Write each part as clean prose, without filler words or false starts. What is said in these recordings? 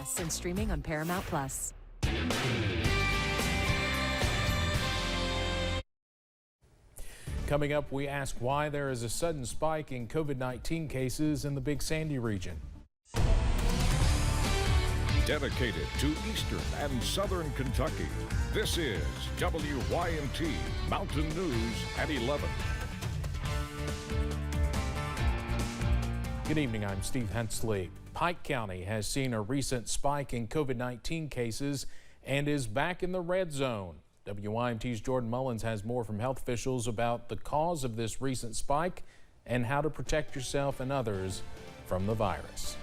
CBS and streaming on Paramount+. Coming up, we ask why there is a sudden spike in COVID-19 cases in the Big Sandy region. Dedicated to Eastern and Southern Kentucky, this is WYMT Mountain News at 11. Good evening, I'm Steve Hensley. Pike County has seen a recent spike in COVID-19 cases and is back in the red zone. WYMT's Jordan Mullins has more from health officials about the cause of this recent spike and how to protect yourself and others from the virus.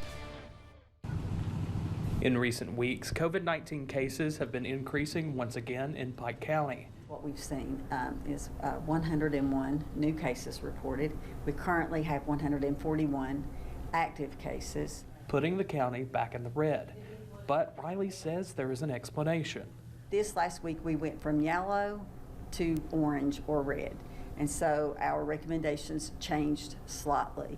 In recent weeks, COVID-19 cases have been increasing once again in Pike County. What we've seen is 101 new cases reported. We currently have 141 active cases, putting the county back in the red. But Riley says there is an explanation. This last week we went from yellow to orange or red, and so our recommendations changed slightly.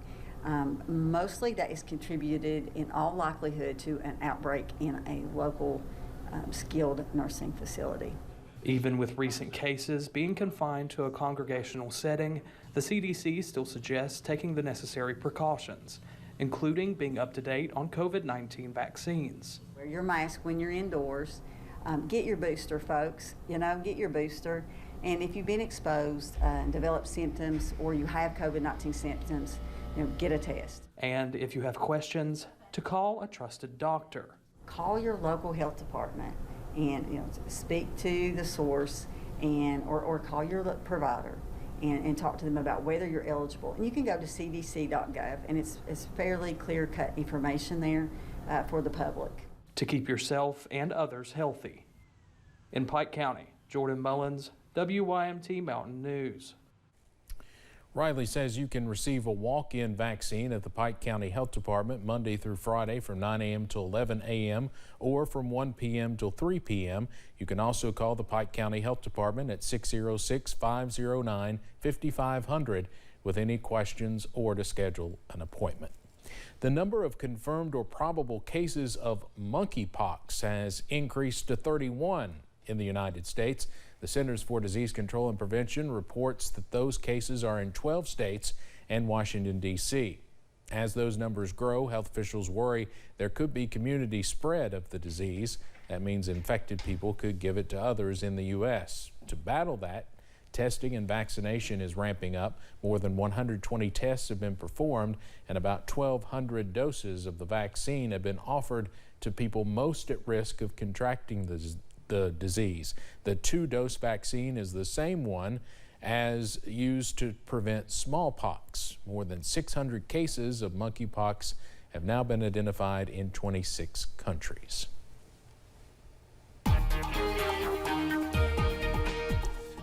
Mostly that is contributed in all likelihood to an outbreak in a local skilled nursing facility. Even with recent cases being confined to a congregational setting, the CDC still suggests taking the necessary precautions, including being up to date on COVID-19 vaccines. Wear your mask when you're indoors. Get your booster, folks. Get your booster. And if you've been exposed and developed symptoms or you have COVID-19 symptoms, get a test. And if you have questions, to call a trusted doctor. Call your local health department and speak to the source or call your provider and talk to them about whether you're eligible. And you can go to cdc.gov and it's fairly clear-cut information there for the public. To keep yourself and others healthy. In Pike County, Jordan Mullins, WYMT Mountain News. Riley says you can receive a walk-in vaccine at the Pike County Health Department Monday through Friday from 9 a.m. to 11 a.m. or from 1 p.m. till 3 p.m. You can also call the Pike County Health Department at 606-509-5500 with any questions or to schedule an appointment. The number of confirmed or probable cases of monkeypox has increased to 31 in the United States. The Centers for Disease Control and Prevention reports that those cases are in 12 states and Washington, D.C. As those numbers grow, health officials worry there could be community spread of the disease. That means infected people could give it to others in the U.S. To battle that, testing and vaccination is ramping up. More than 120 tests have been performed and about 1,200 doses of the vaccine have been offered to people most at risk of contracting the disease. The 2-dose vaccine is the same one as used to prevent smallpox. More than 600 cases of monkeypox have now been identified in 26 countries.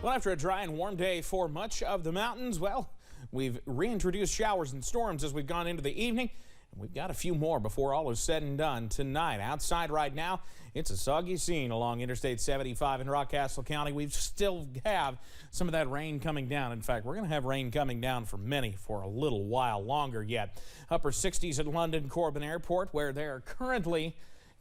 Well, after a dry and warm day for much of the mountains, well, we've reintroduced showers and storms as we've gone into the evening. And we've got a few more before all is said and done tonight. Outside right now, it's a soggy scene along Interstate 75 in Rockcastle County. We still have some of that rain coming down. In fact, we're going to have rain coming down for a little while longer yet. Upper 60s at London Corbin Airport, where they're currently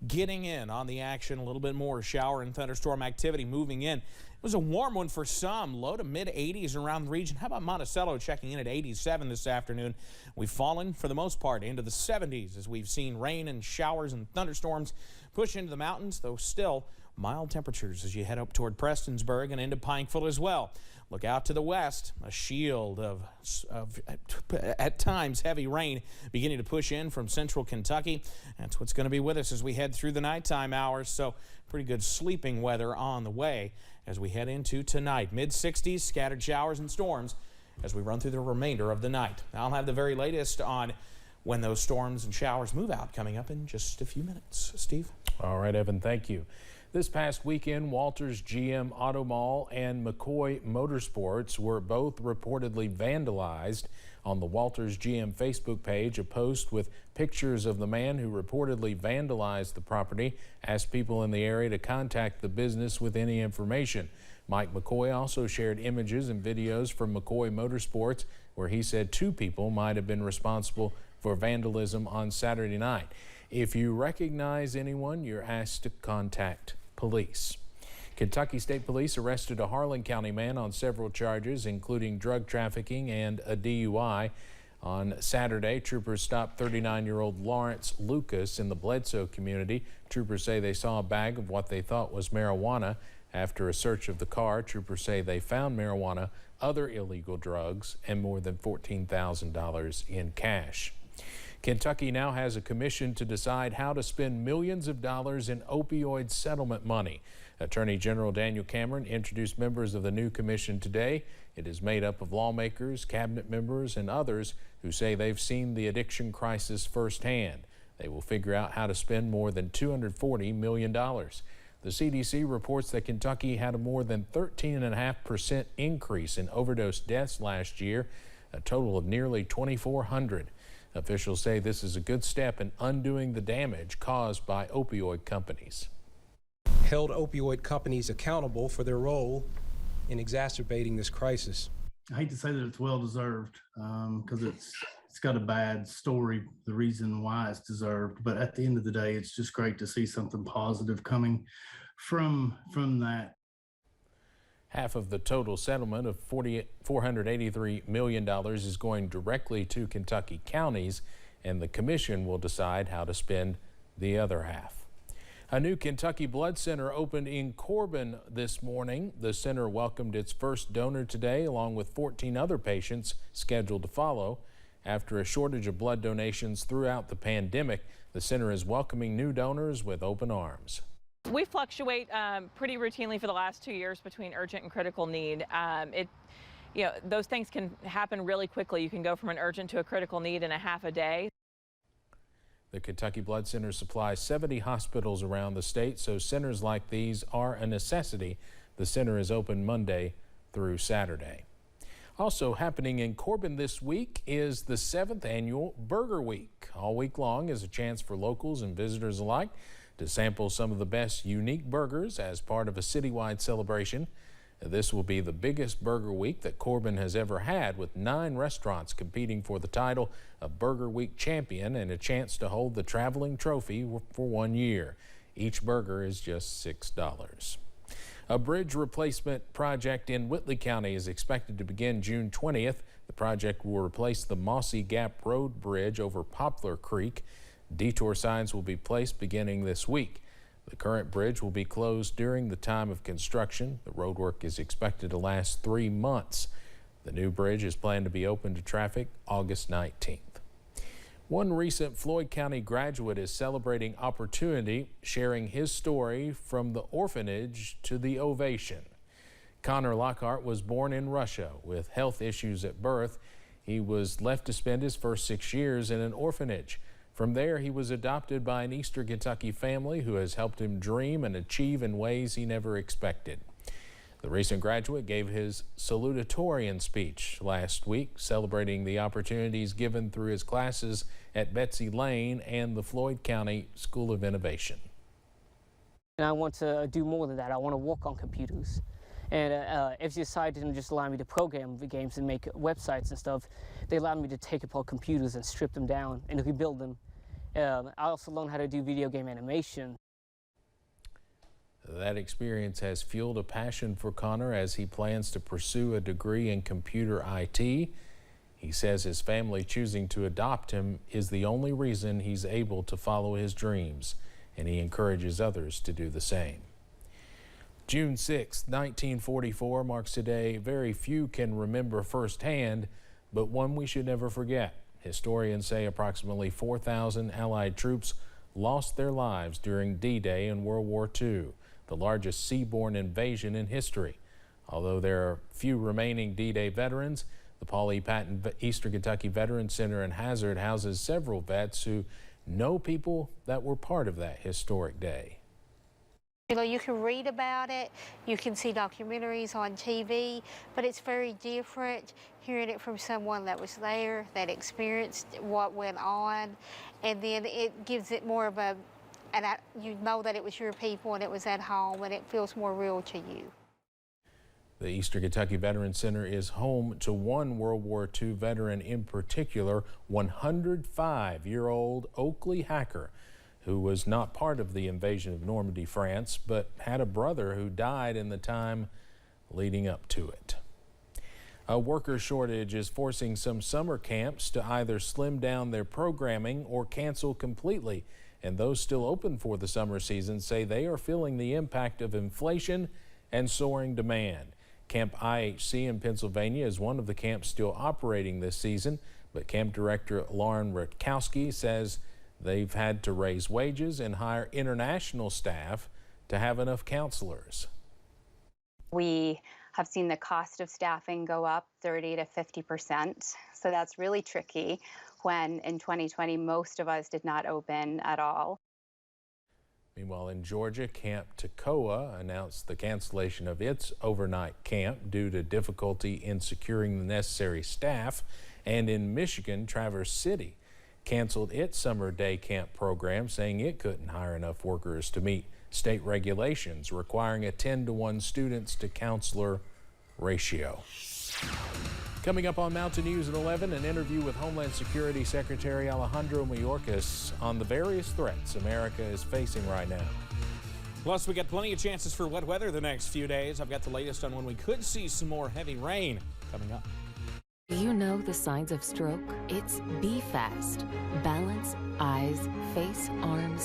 getting in on the action. A little bit more shower and thunderstorm activity moving in. It was a warm one for some, low to mid 80s around the region. How about Monticello checking in at 87 this afternoon? We've fallen for the most part into the 70s as we've seen rain and showers and thunderstorms push into the mountains, though still mild temperatures as you head up toward Prestonsburg and into Pikeville as well. Look out to the west, a shield of at times heavy rain beginning to push in from central Kentucky. That's what's going to be with us as we head through the nighttime hours. So pretty good sleeping weather on the way as we head into tonight. Mid-60s, scattered showers and storms as we run through the remainder of the night. I'll have the very latest on when those storms and showers move out coming up in just a few minutes. Steve? All right, Evan, thank you. This past weekend, Walters GM Auto Mall and McCoy Motorsports were both reportedly vandalized. On the Walters GM Facebook page, a post with pictures of the man who reportedly vandalized the property asked people in the area to contact the business with any information. Mike McCoy also shared images and videos from McCoy Motorsports where he said 2 people might have been responsible for vandalism on Saturday night. If you recognize anyone, you're asked to contact police. Kentucky State Police arrested a Harlan County man on several charges, including drug trafficking and a DUI. On Saturday, troopers stopped 39-year-old Lawrence Lucas in the Bledsoe community. Troopers say they saw a bag of what they thought was marijuana. After a search of the car, troopers say they found marijuana, other illegal drugs, and more than $14,000 in cash. Kentucky now has a commission to decide how to spend millions of dollars in opioid settlement money. Attorney General Daniel Cameron introduced members of the new commission today. It is made up of lawmakers, cabinet members, and others who say they've seen the addiction crisis firsthand. They will figure out how to spend more than $240 million. The CDC reports that Kentucky had a more than 13.5% increase in overdose deaths last year, a total of nearly 2,400. Officials say this is a good step in undoing the damage caused by opioid companies. Held opioid companies accountable for their role in exacerbating this crisis. I hate to say that it's well deserved because it's got a bad story, the reason why it's deserved. But at the end of the day, it's just great to see something positive coming from that. Half of the total settlement of $483 million is going directly to Kentucky counties, and the commission will decide how to spend the other half. A new Kentucky Blood Center opened in Corbin this morning. The center welcomed its first donor today, along with 14 other patients scheduled to follow. After a shortage of blood donations throughout the pandemic, the center is welcoming new donors with open arms. We fluctuate pretty routinely for the last 2 years between urgent and critical need. Those things can happen really quickly. You can go from an urgent to a critical need in a half a day. The Kentucky Blood Center supplies 70 hospitals around the state, so centers like these are a necessity. The center is open Monday through Saturday. Also happening in Corbin this week is the 7th annual Burger Week. All week long is a chance for locals and visitors alike to sample some of the best unique burgers as part of a citywide celebration. This will be the biggest Burger Week that Corbin has ever had, with 9 restaurants competing for the title of Burger Week champion and a chance to hold the traveling trophy for 1 year. Each burger is just $6. A bridge replacement project in Whitley County is expected to begin June 20th. The project will replace the Mossy Gap Road Bridge over Poplar Creek. Detour signs will be placed beginning this week. The current bridge will be closed during the time of construction. The roadwork is expected to last 3 months. The new bridge is planned to be open to traffic August 19th. One recent Floyd County graduate is celebrating opportunity, sharing his story from the orphanage to the ovation. Connor Lockhart was born in Russia with health issues at birth. He was left to spend his first 6 years in an orphanage. From there, he was adopted by an Eastern Kentucky family who has helped him dream and achieve in ways he never expected. The recent graduate gave his salutatorian speech last week, celebrating the opportunities given through his classes at Betsy Lane and the Floyd County School of Innovation. And I want to do more than that. I want to work on computers. And FCSI didn't just allow me to program the games and make websites and stuff. They allowed me to take apart computers and strip them down and rebuild them. I also learned how to do video game animation. That experience has fueled a passion for Connor as he plans to pursue a degree in computer IT. He says his family choosing to adopt him is the only reason he's able to follow his dreams, and he encourages others to do the same. June 6, 1944 marks a day very few can remember firsthand, but one we should never forget. Historians say approximately 4,000 Allied troops lost their lives during D-Day in World War II, the largest seaborne invasion in history. Although there are few remaining D-Day veterans, the Paul E. Patton Eastern Kentucky Veterans Center in Hazard houses several vets who know people that were part of that historic day. You know, you can read about it, you can see documentaries on TV, but it's very different hearing it from someone that was there, that experienced what went on, and then it gives it more of a, you know that it was your people and it was at home and it feels more real to you. The Eastern Kentucky Veterans Center is home to one World War II veteran in particular, 105-year-old Oakley Hacker. who was not part of the invasion of Normandy, France, but had a brother who died in the time leading up to it. A worker shortage is forcing some summer camps to either slim down their programming or cancel completely. And those still open for the summer season say they are feeling the impact of inflation and soaring demand. Camp IHC in Pennsylvania is one of the camps still operating this season, but camp director Lauren Rutkowski says they've had to raise wages and hire international staff to have enough counselors. We have seen the cost of staffing go up 30 to 50%. So that's really tricky when in 2020 most of us did not open at all. Meanwhile, in Georgia, Camp Toccoa announced the cancellation of its overnight camp due to difficulty in securing the necessary staff. And in Michigan, Traverse City canceled its summer day camp program, saying it couldn't hire enough workers to meet state regulations requiring a 10-to-1 students to counselor ratio. Coming up on Mountain News at 11, an interview with Homeland Security Secretary Alejandro Mayorkas on the various threats America is facing right now. Plus, we got plenty of chances for wet weather the next few days. I've got the latest on when we could see some more heavy rain coming up. Do you know the signs of stroke? It's Be Fast. Balance, eyes, face, arms,